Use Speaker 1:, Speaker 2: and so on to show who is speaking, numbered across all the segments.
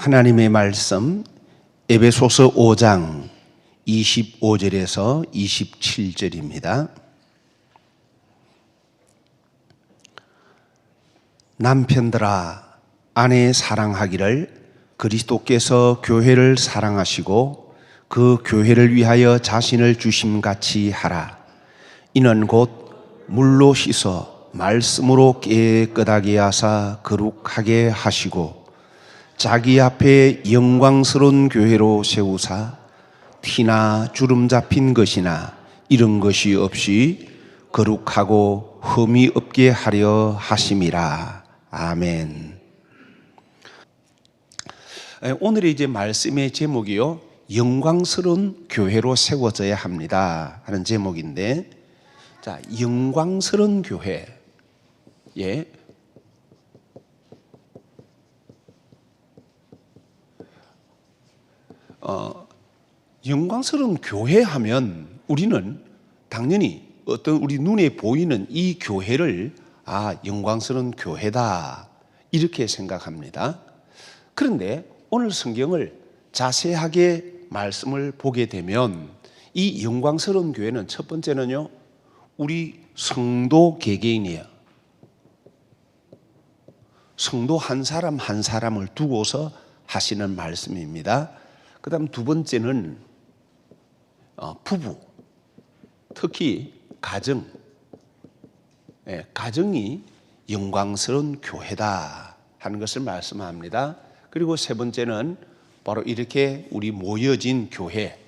Speaker 1: 하나님의 말씀 에베소서 5장 25절에서 27절입니다. 남편들아 아내 사랑하기를 그리스도께서 교회를 사랑하시고 그 교회를 위하여 자신을 주심같이 하라. 이는 곧 물로 씻어 말씀으로 깨끗하게 하사 거룩하게 하시고 자기 앞에 영광스러운 교회로 세우사 티나 주름 잡힌 것이나 이런 것이 없이 거룩하고 흠이 없게 하려 하심이라. 아멘. 오늘의 이제 말씀의 제목이요, 영광스러운 교회로 세워져야 합니다 하는 제목인데, 자, 영광스러운 교회. 예. 영광스러운 교회 하면 우리는 당연히 어떤 우리 눈에 보이는 이 교회를 영광스러운 교회다 이렇게 생각합니다. 그런데 오늘 성경을 자세하게 말씀을 보게 되면 이 영광스러운 교회는 첫 번째는요, 우리 성도 개개인이에요. 성도 한 사람 한 사람을 두고서 하시는 말씀입니다. 그 다음 두 번째는 부부, 특히 가정, 가정이 영광스러운 교회다 하는 것을 말씀합니다. 그리고 세 번째는 바로 이렇게 우리 모여진 교회,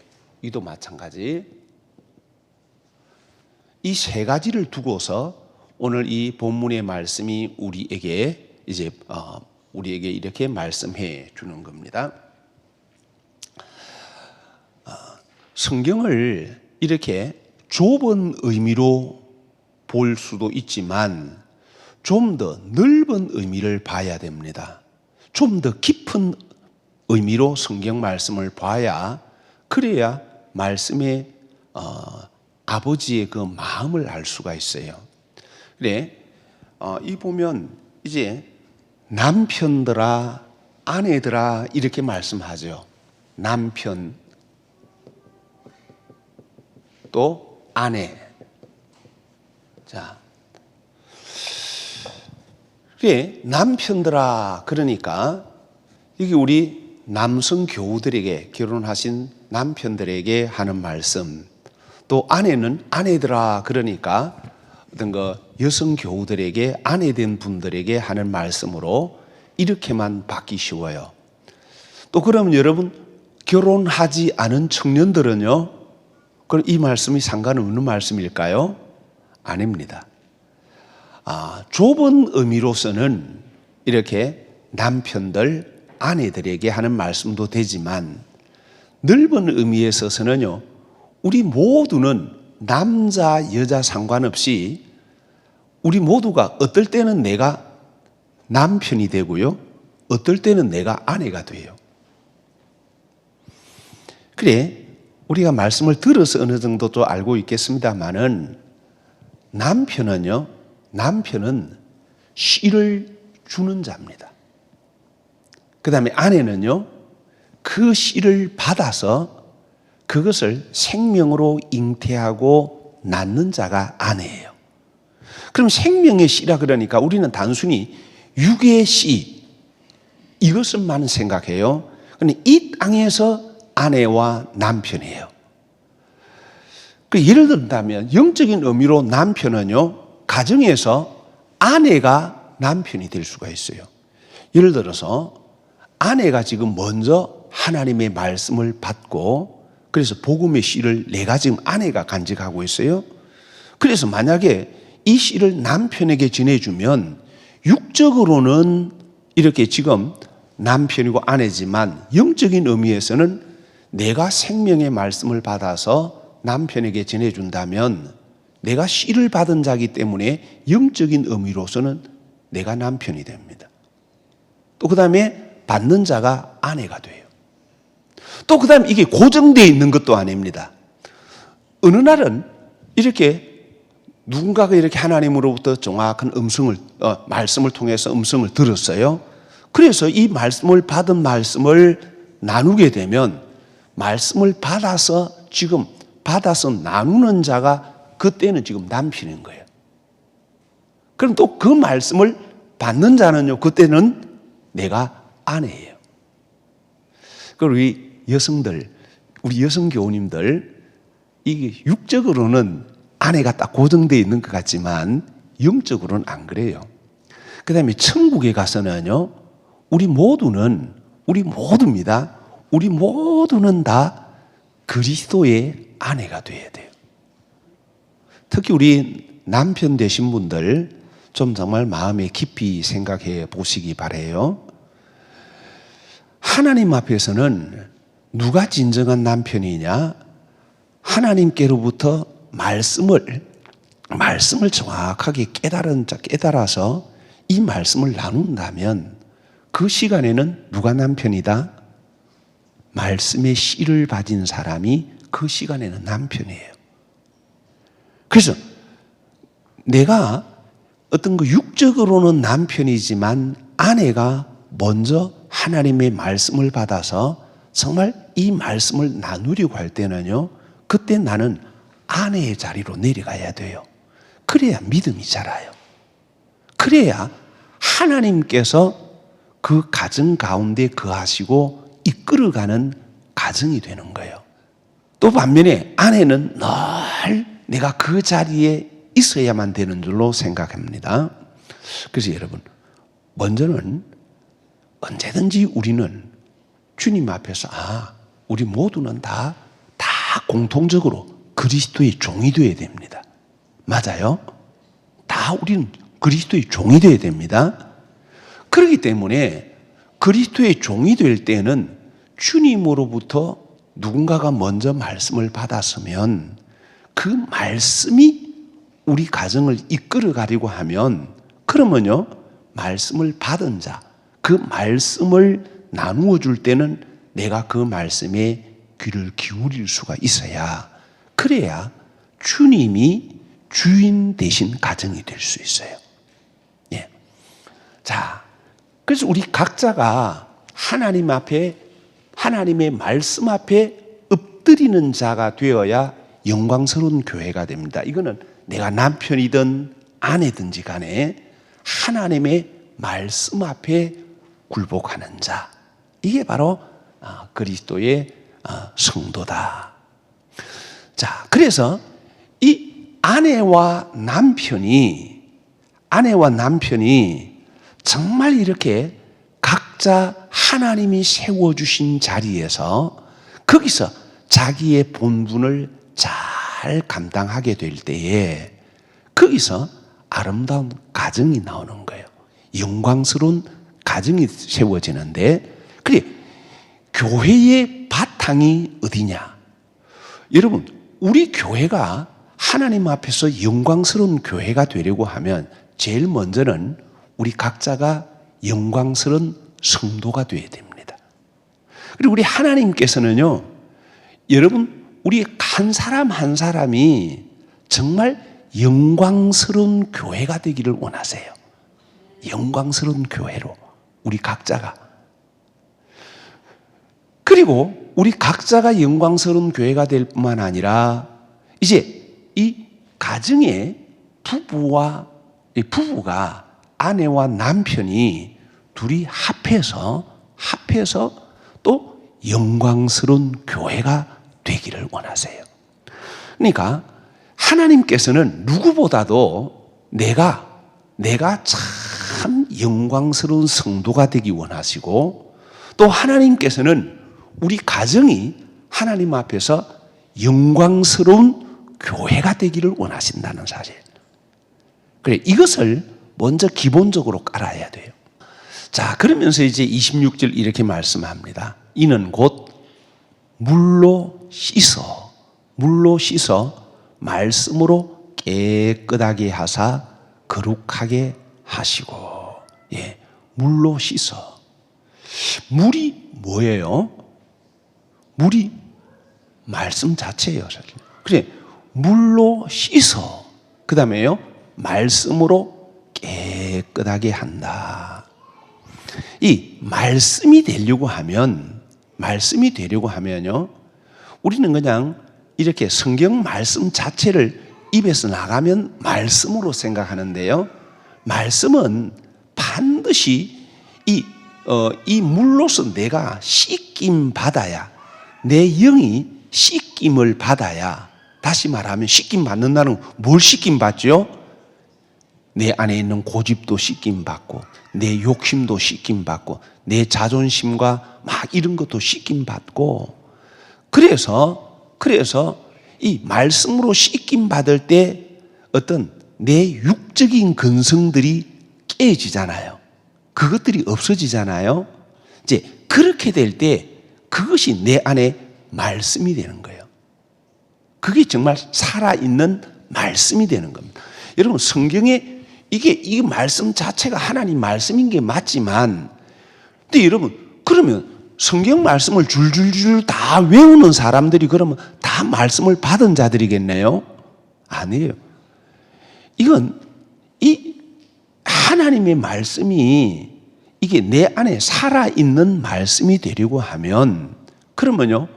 Speaker 1: 이도 마찬가지. 이 세 가지를 두고서 오늘 이 본문의 말씀이 우리에게 이렇게 말씀해 주는 겁니다. 성경을 이렇게 좁은 의미로 볼 수도 있지만 좀 더 넓은 의미를 봐야 됩니다. 좀 더 깊은 의미로 성경 말씀을 봐야, 그래야 말씀의 아버지의 그 마음을 알 수가 있어요. 그래, 이 보면 이제 남편들아 아내들아 이렇게 말씀하죠. 남편 또 아내. 자, 그래, 남편들아 그러니까 이게 우리 남성 교우들에게, 결혼하신 남편들에게 하는 말씀, 또 아내는 아내들아 그러니까 어떤 여성 교우들에게, 아내된 분들에게 하는 말씀으로 이렇게만 받기 쉬워요. 또 그러면 여러분, 결혼하지 않은 청년들은요, 그럼 이 말씀이 상관없는 말씀일까요? 아닙니다. 좁은 의미로서는 이렇게 남편들, 아내들에게 하는 말씀도 되지만, 넓은 의미에 있어서는요, 우리 모두는 남자, 여자 상관없이 우리 모두가 어떨 때는 내가 남편이 되고요, 어떨 때는 내가 아내가 돼요. 그래, 우리가 말씀을 들어서 어느 정도 또 알고 있겠습니다만은, 남편은 씨를 주는 자입니다. 그 다음에 아내는요, 그 씨를 받아서 그것을 생명으로 잉태하고 낳는 자가 아내예요. 그럼 생명의 씨라 그러니까 우리는 단순히 육의 씨, 이것을만 생각해요. 그런데 이 땅에서 아내와 남편이에요. 예를 든다면 영적인 의미로 남편은요, 가정에서 아내가 남편이 될 수가 있어요. 예를 들어서 아내가 지금 먼저 하나님의 말씀을 받고, 그래서 복음의 씨를 내가 지금 아내가 간직하고 있어요. 그래서 만약에 이 씨를 남편에게 전해주면 육적으로는 이렇게 지금 남편이고 아내지만 영적인 의미에서는 내가 생명의 말씀을 받아서 남편에게 전해준다면 내가 씨를 받은 자이기 때문에 영적인 의미로서는 내가 남편이 됩니다. 또 그 다음에 받는 자가 아내가 돼요. 또 그 다음에 이게 고정되어 있는 것도 아닙니다. 어느 날은 이렇게 누군가가 이렇게 하나님으로부터 정확한 말씀을 통해서 음성을 들었어요. 그래서 이 말씀을 받은 말씀을 나누게 되면 말씀을 받아서 나누는 자가 그때는 지금 남편인 거예요. 그럼 또 그 말씀을 받는 자는요, 그때는 내가 아내예요. 그리고 우리 여성 교우님들, 이게 육적으로는 아내가 딱 고정되어 있는 것 같지만 영적으로는 안 그래요. 그 다음에 천국에 가서는요, 우리 모두입니다. 우리 모두는 다 그리스도의 아내가 되어야 돼요. 특히 우리 남편 되신 분들 좀 정말 마음에 깊이 생각해 보시기 바라요. 하나님 앞에서는 누가 진정한 남편이냐? 하나님께로부터 말씀을 정확하게 깨달아서 이 말씀을 나눈다면 그 시간에는 누가 남편이다? 말씀의 씨를 가진 사람이 그 시간에는 남편이에요. 그래서 내가 어떤 그 육적으로는 남편이지만 아내가 먼저 하나님의 말씀을 받아서 정말 이 말씀을 나누려고 할 때는요, 그때 나는 아내의 자리로 내려가야 돼요. 그래야 믿음이 자라요. 그래야 하나님께서 그 가정 가운데 거하시고 이끌어가는 가정이 되는 거예요. 또 반면에 아내는 늘 내가 그 자리에 있어야만 되는 줄로 생각합니다. 그래서 여러분, 먼저는 언제든지 우리는 주님 앞에서 우리 모두는 다 공통적으로 그리스도의 종이 되어야 됩니다. 맞아요? 다 우리는 그리스도의 종이 되어야 됩니다. 그렇기 때문에 그리스도의 종이 될 때는 주님으로부터 누군가가 먼저 말씀을 받았으면 그 말씀이 우리 가정을 이끌어 가려고 하면, 그러면요, 말씀을 받은 자, 그 말씀을 나누어 줄 때는 내가 그 말씀에 귀를 기울일 수가 있어야, 그래야 주님이 주인 되신 가정이 될 수 있어요. 예. 자, 그래서 우리 각자가 하나님 앞에, 하나님의 말씀 앞에 엎드리는 자가 되어야 영광스러운 교회가 됩니다. 이거는 내가 남편이든 아내든지 간에 하나님의 말씀 앞에 굴복하는 자, 이게 바로 그리스도의 성도다. 자, 그래서 이 아내와 남편이 정말 이렇게 각자 하나님이 세워주신 자리에서 거기서 자기의 본분을 잘 감당하게 될 때에 거기서 아름다운 가정이 나오는 거예요. 영광스러운 가정이 세워지는데, 그래, 교회의 바탕이 어디냐? 여러분, 우리 교회가 하나님 앞에서 영광스러운 교회가 되려고 하면 제일 먼저는 우리 각자가 영광스러운 성도가 되어야 됩니다. 그리고 우리 하나님께서는요, 여러분, 우리 한 사람 한 사람이 정말 영광스러운 교회가 되기를 원하세요. 영광스러운 교회로 우리 각자가. 그리고 우리 각자가 영광스러운 교회가 될 뿐만 아니라 이제 이 가정에 부부가 아내와 남편이 둘이 합해서 또 영광스러운 교회가 되기를 원하세요. 그러니까 하나님께서는 누구보다도 내가 참 영광스러운 성도가 되기 원하시고, 또 하나님께서는 우리 가정이 하나님 앞에서 영광스러운 교회가 되기를 원하신다는 사실. 그래, 이것을 먼저 기본적으로 깔아야 돼요. 자, 그러면서 이제 26절 이렇게 말씀합니다. 이는 곧 물로 씻어 말씀으로 깨끗하게 하사 거룩하게 하시고. 예, 물로 씻어. 물이 뭐예요? 물이 말씀 자체예요, 사실. 그래, 물로 씻어. 그 다음에요, 말씀으로 깨끗하게 한다. 이 말씀이 되려고 하면요, 우리는 그냥 이렇게 성경 말씀 자체를 입에서 나가면 말씀으로 생각하는데요, 말씀은 반드시 이 물로서 내가 씻김 받아야, 내 영이 씻김을 받아야, 다시 말하면 씻김 받는다는 뭘 씻김 받죠? 내 안에 있는 고집도 씻김 받고, 내 욕심도 씻김 받고, 내 자존심과 막 이런 것도 씻김 받고, 그래서 이 말씀으로 씻김 받을 때 어떤 내 육적인 근성들이 깨지잖아요. 그것들이 없어지잖아요. 이제 그렇게 될 때 그것이 내 안에 말씀이 되는 거예요. 그게 정말 살아있는 말씀이 되는 겁니다. 여러분, 성경에 이 말씀 자체가 하나님 말씀인 게 맞지만, 근데 여러분, 그러면 성경 말씀을 줄줄줄 다 외우는 사람들이 그러면 다 말씀을 받은 자들이겠네요? 아니에요. 이건 이 하나님의 말씀이 이게 내 안에 살아있는 말씀이 되려고 하면, 그러면요,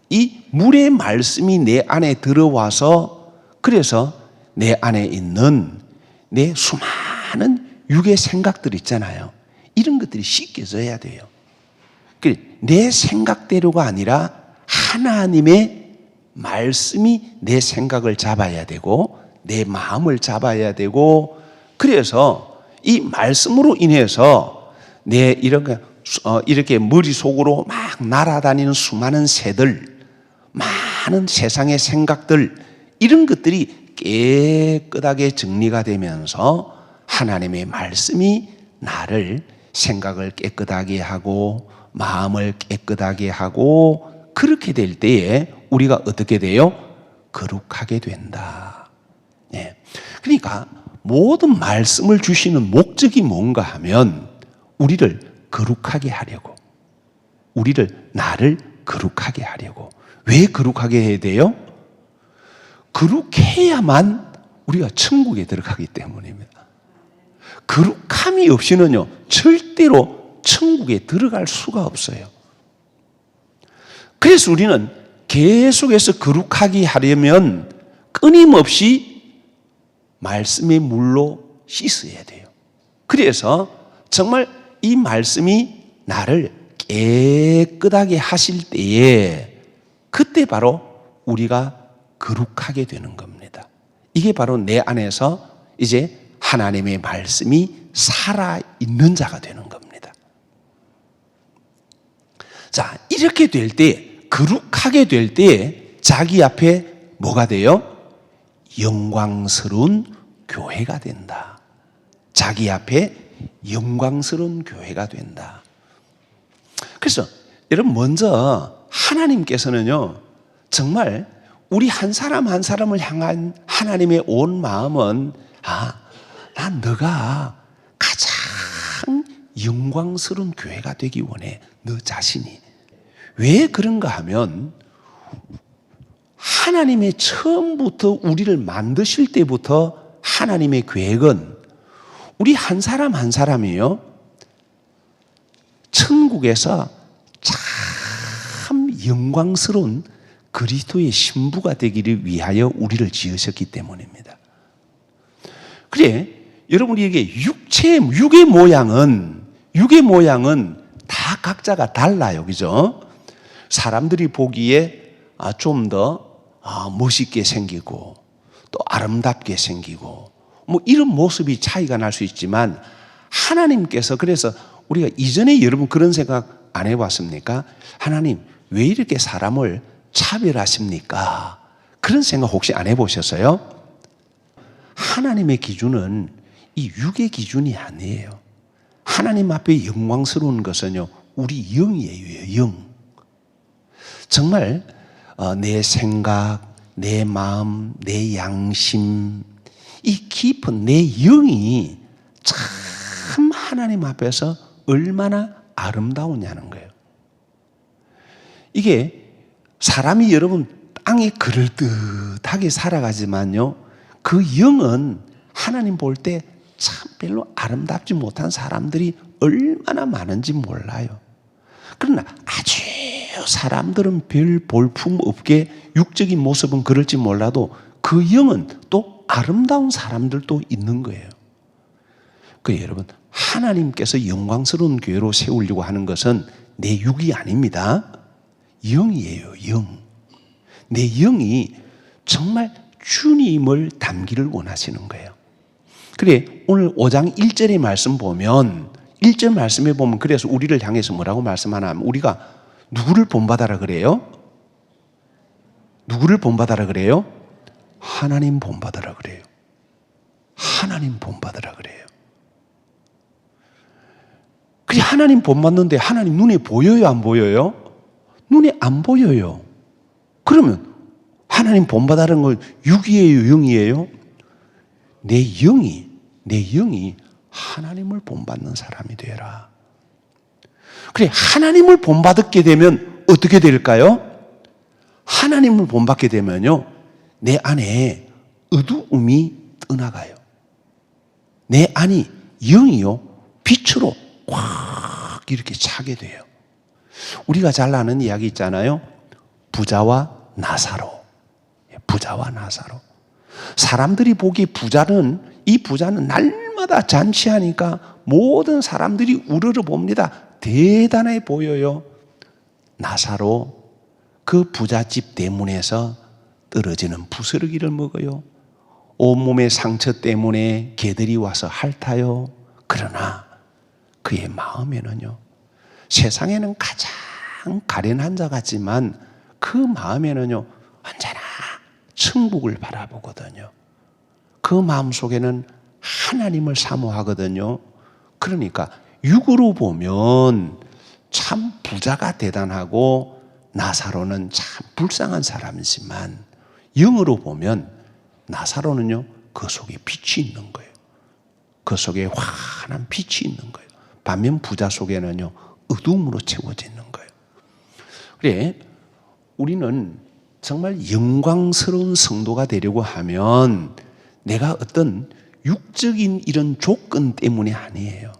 Speaker 1: 이 물의 말씀이 내 안에 들어와서, 그래서 내 안에 있는 내 수많은 육의 생각들 있잖아요. 이런 것들이 씻겨져야 돼요. 내 생각대로가 아니라 하나님의 말씀이 내 생각을 잡아야 되고, 내 마음을 잡아야 되고, 그래서 이 말씀으로 인해서 내 이렇게 머릿속으로 막 날아다니는 수많은 새들, 많은 세상의 생각들, 이런 것들이 깨끗하게 정리가 되면서 하나님의 말씀이 나를 생각을 깨끗하게 하고 마음을 깨끗하게 하고, 그렇게 될 때에 우리가 어떻게 돼요? 거룩하게 된다. 예. 그러니까 모든 말씀을 주시는 목적이 뭔가 하면 우리를 거룩하게 하려고, 나를 거룩하게 하려고. 왜 거룩하게 해야 돼요? 거룩해야만 우리가 천국에 들어가기 때문입니다. 거룩함이 없이는요, 절대로 천국에 들어갈 수가 없어요. 그래서 우리는 계속해서 거룩하게 하려면 끊임없이 말씀의 물로 씻어야 돼요. 그래서 정말 이 말씀이 나를 깨끗하게 하실 때에, 그때 바로 우리가 거룩하게 되는 겁니다. 이게 바로 내 안에서 이제 하나님의 말씀이 살아있는 자가 되는 겁니다. 자, 이렇게 될 때, 거룩하게 될 때 자기 앞에 뭐가 돼요? 영광스러운 교회가 된다. 자기 앞에 영광스러운 교회가 된다. 그래서 여러분, 먼저 하나님께서는요, 정말 우리 한 사람 한 사람을 향한 하나님의 온 마음은, 난 너가 가장 영광스러운 교회가 되기 원해. 너 자신이. 왜 그런가 하면, 하나님의 처음부터 우리를 만드실 때부터 하나님의 계획은 우리 한 사람 한 사람이요, 천국에서 참 영광스러운 그리스도의 신부가 되기를 위하여 우리를 지으셨기 때문입니다. 그래, 여러분이 이게 육의 모양은 다 각자가 달라요. 그죠? 사람들이 보기에 좀 더 멋있게 생기고 또 아름답게 생기고 뭐 이런 모습이 차이가 날 수 있지만, 하나님께서, 그래서 우리가 이전에 여러분 그런 생각 안 해봤습니까? 하나님 왜 이렇게 사람을 차별하십니까? 그런 생각 혹시 안 해보셨어요? 하나님의 기준은 이 육의 기준이 아니에요. 하나님 앞에 영광스러운 것은요, 우리 영이에요. 영. 정말 내 생각, 내 마음, 내 양심, 이 깊은 내 영이 참 하나님 앞에서 얼마나 아름다우냐는 거예요. 이게 사람이 여러분 땅에 그럴듯하게 살아가지만요, 그 영은 하나님 볼 때 참 별로 아름답지 못한 사람들이 얼마나 많은지 몰라요. 그러나 아주 사람들은 별 볼품 없게 육적인 모습은 그럴지 몰라도 그 영은 또 아름다운 사람들도 있는 거예요. 그 여러분, 하나님께서 영광스러운 교회로 세우려고 하는 것은 내 육이 아닙니다. 영이에요, 영. 내 영이 정말 주님을 닮기를 원하시는 거예요. 그래, 오늘 5장 1절의 말씀 보면, 1절 말씀에 보면 그래서 우리를 향해서 뭐라고 말씀하나 하면 우리가 누구를 본받아라 그래요? 누구를 본받아라 그래요? 하나님 본받아라 그래요. 하나님 본받아라 그래요. 그래, 하나님 본받는데 하나님 눈에 보여요, 안 보여요? 눈에 안 보여요. 그러면 하나님 본받아라는 건 육이에요, 영이에요? 내 영이 하나님을 본받는 사람이 되라. 그래, 하나님을 본받게 되면 어떻게 될까요? 하나님을 본받게 되면요, 내 안에 어두움이 떠나가요. 내 안이 영이요, 빛으로 확 이렇게 차게 돼요. 우리가 잘 아는 이야기 있잖아요. 부자와 나사로. 부자와 나사로. 사람들이 보기에 이 부자는 날마다 잔치하니까 모든 사람들이 우러러 봅니다. 대단해 보여요. 나사로, 그 부잣집 대문에서 떨어지는 부스러기를 먹어요. 온몸의 상처 때문에 개들이 와서 핥아요. 그러나 그의 마음에는요, 세상에는 가장 가련한 자 같지만 그 마음에는요, 언제나 천국을 바라보거든요. 그 마음 속에는 하나님을 사모하거든요. 그러니까 육으로 보면 참 부자가 대단하고 나사로는 참 불쌍한 사람이지만 영으로 보면 나사로는요, 그 속에 빛이 있는 거예요. 그 속에 환한 빛이 있는 거예요. 반면 부자 속에는요, 어두움으로 채워져 있는 거예요. 그래, 우리는 정말 영광스러운 성도가 되려고 하면 내가 어떤 육적인 이런 조건 때문에 아니에요.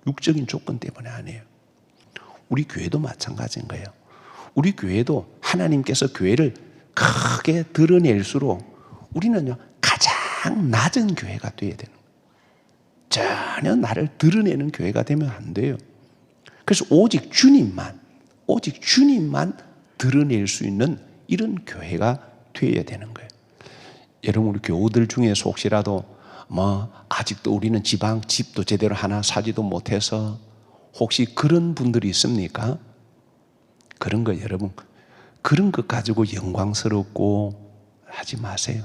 Speaker 1: 육적인 조건 때문에 아니에요. 우리 교회도 마찬가지인 거예요. 우리 교회도 하나님께서 교회를 크게 드러낼수록 우리는요, 가장 낮은 교회가 되어야 되는 거예요. 전혀 나를 드러내는 교회가 되면 안 돼요. 그래서 오직 주님만 드러낼 수 있는 이런 교회가 되어야 되는 거예요. 여러분, 우리 교우들 중에서 혹시라도 아직도 우리는 집도 제대로 하나 사지도 못해서 혹시 그런 분들이 있습니까? 그런 거 여러분, 그런 것 가지고 영광스럽고 하지 마세요.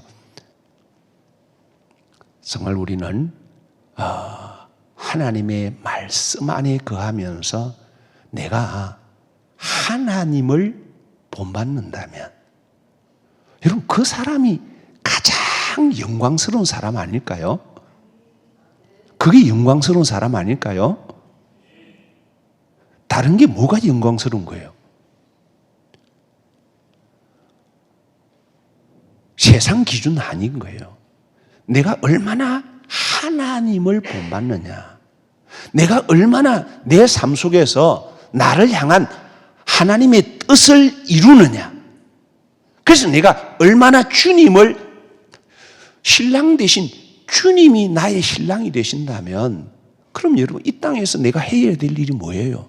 Speaker 1: 정말 우리는 하나님의 말씀 안에 거하면서 내가 하나님을 본받는다면 여러분, 그 사람이 가장 영광스러운 사람 아닐까요? 그게 영광스러운 사람 아닐까요? 다른 게 뭐가 영광스러운 거예요? 세상 기준 아닌 거예요. 내가 얼마나 하나님을 본받느냐, 내가 얼마나 내 삶 속에서 나를 향한 하나님의 뜻을 이루느냐, 그래서 내가 얼마나 주님을, 신랑 대신 주님이 나의 신랑이 되신다면, 그럼 여러분, 이 땅에서 내가 해야 될 일이 뭐예요?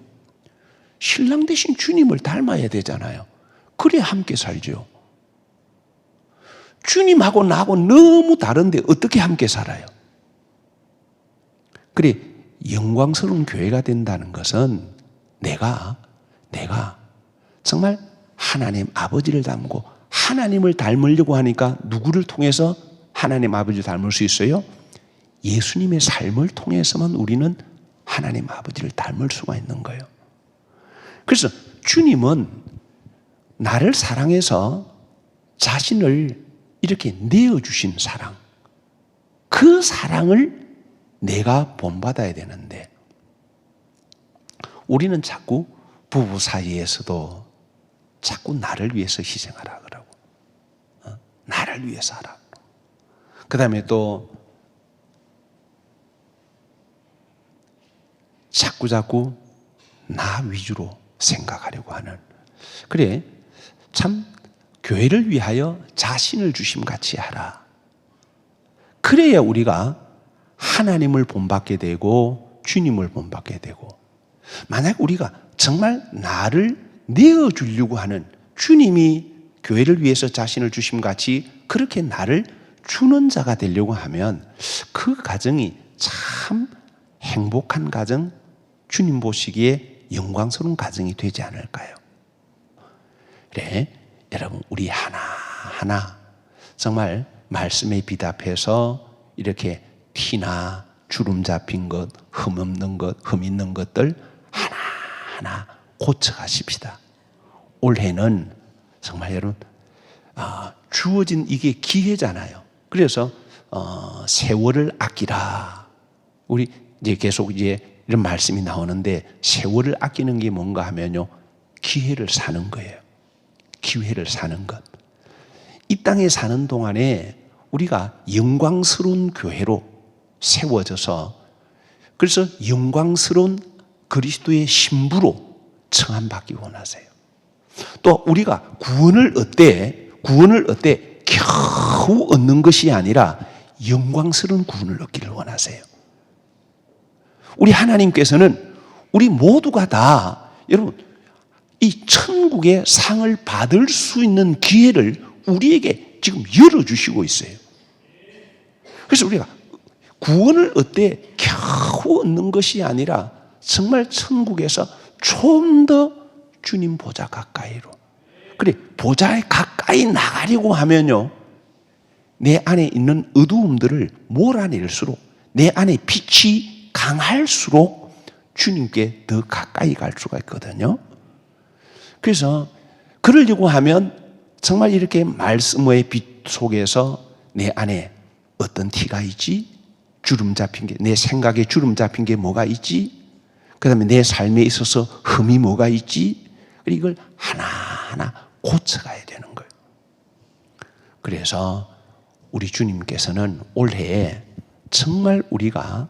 Speaker 1: 신랑 대신 주님을 닮아야 되잖아요. 그래야 함께 살죠. 주님하고 나하고 너무 다른데 어떻게 함께 살아요? 그래, 영광스러운 교회가 된다는 것은 내가 정말 하나님 아버지를 닮고, 하나님을 닮으려고 하니까 누구를 통해서 하나님 아버지를 닮을 수 있어요? 예수님의 삶을 통해서만 우리는 하나님 아버지를 닮을 수가 있는 거예요. 그래서 주님은 나를 사랑해서 자신을 이렇게 내어주신 사랑, 그 사랑을 내가 본받아야 되는데, 우리는 자꾸 부부 사이에서도 자꾸 나를 위해서 희생하라 그러고, 나를 위해서 하라. 그 다음에 또 자꾸자꾸 나 위주로 생각하려고 하는. 그래, 참 교회를 위하여 자신을 주심같이 하라. 그래야 우리가 하나님을 본받게 되고 주님을 본받게 되고, 만약 우리가 정말 나를 내어주려고 하는, 주님이 교회를 위해서 자신을 주심같이 그렇게 나를 주는 자가 되려고 하면 그 가정이 참 행복한 가정, 주님 보시기에 영광스러운 가정이 되지 않을까요? 그래, 여러분, 우리 하나하나 정말 말씀에 비답해서 이렇게 티나 주름 잡힌 것, 흠 없는 것, 흠 있는 것들 하나하나 고쳐가십시다. 올해는 정말 여러분, 주어진 이게 기회잖아요. 그래서 세월을 아끼라. 우리 이제 계속 이제 이런 말씀이 나오는데, 세월을 아끼는 게 뭔가 하면요, 기회를 사는 거예요. 기회를 사는 것. 이 땅에 사는 동안에 우리가 영광스러운 교회로 세워져서, 그래서 영광스러운 그리스도의 신부로 청함받기 원하세요. 또 우리가 구원을 얻되 겨우 얻는 것이 아니라 영광스러운 구원을 얻기를 원하세요. 우리 하나님께서는 우리 모두가 다, 여러분, 이 천국의 상을 받을 수 있는 기회를 우리에게 지금 열어주시고 있어요. 그래서 우리가 구원을 얻되 겨우 얻는 것이 아니라 정말 천국에서 좀 더 주님 보좌 가까이로, 그래, 보좌에 가까이 나가려고 하면요, 내 안에 있는 어두움들을 몰아낼수록, 내 안에 빛이 강할수록 주님께 더 가까이 갈 수가 있거든요. 그래서 그러려고 하면 정말 이렇게 말씀의 빛 속에서 내 안에 어떤 티가 있지? 주름 잡힌 게, 내 생각에 주름 잡힌 게 뭐가 있지? 그 다음에 내 삶에 있어서 흠이 뭐가 있지? 이걸 하나하나 고쳐가야 되는 거예요. 그래서 우리 주님께서는 올해에 정말 우리가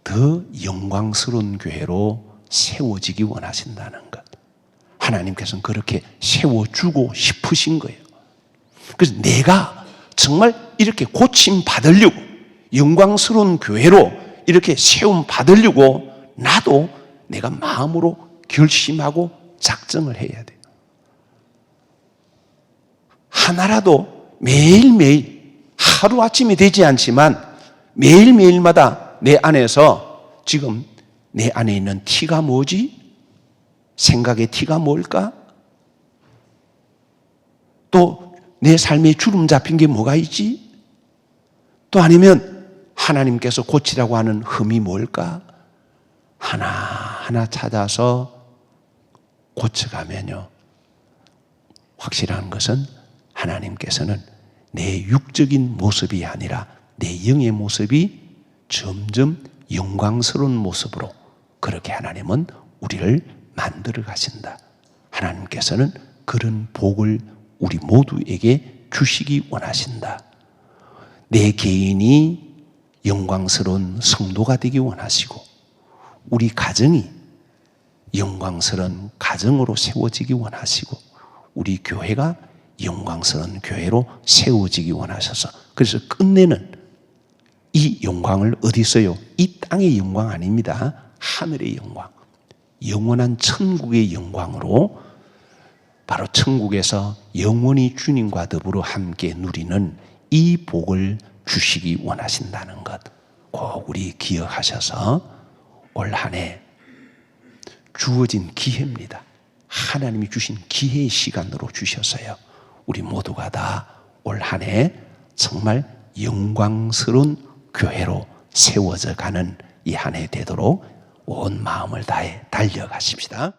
Speaker 1: 더 영광스러운 교회로 세워지기 원하신다는 것. 하나님께서는 그렇게 세워주고 싶으신 거예요. 그래서 내가 정말 이렇게 고침 받으려고, 영광스러운 교회로 이렇게 세움 받으려고 나도 내가 마음으로 결심하고 작정을 해야 돼요. 하나라도 매일매일, 하루아침이 되지 않지만 매일매일마다 내 안에서 지금 내 안에 있는 티가 뭐지? 생각의 티가 뭘까? 또 내 삶에 주름 잡힌 게 뭐가 있지? 또 아니면 하나님께서 고치라고 하는 흠이 뭘까? 하나하나 찾아서 고쳐가면요, 확실한 것은 하나님께서는 내 육적인 모습이 아니라 내 영의 모습이 점점 영광스러운 모습으로 그렇게 하나님은 우리를 만들어 가신다. 하나님께서는 그런 복을 우리 모두에게 주시기 원하신다. 내 개인이 영광스러운 성도가 되기 원하시고, 우리 가정이 영광스러운 가정으로 세워지기 원하시고, 우리 교회가 영광스러운 교회로 세워지기 원하셔서, 그래서 끝내는 이 영광을 어디서요? 이 땅의 영광 아닙니다. 하늘의 영광, 영원한 천국의 영광으로, 바로 천국에서 영원히 주님과 더불어 함께 누리는 이 복을 주시기 원하신다는 것 꼭 우리 기억하셔서 올 한 해 주어진 기회입니다. 하나님이 주신 기회의 시간으로 주셔서요, 우리 모두가 다 올 한 해 정말 영광스러운 교회로 세워져 가는 이 한 해 되도록 온 마음을 다해 달려가십시다.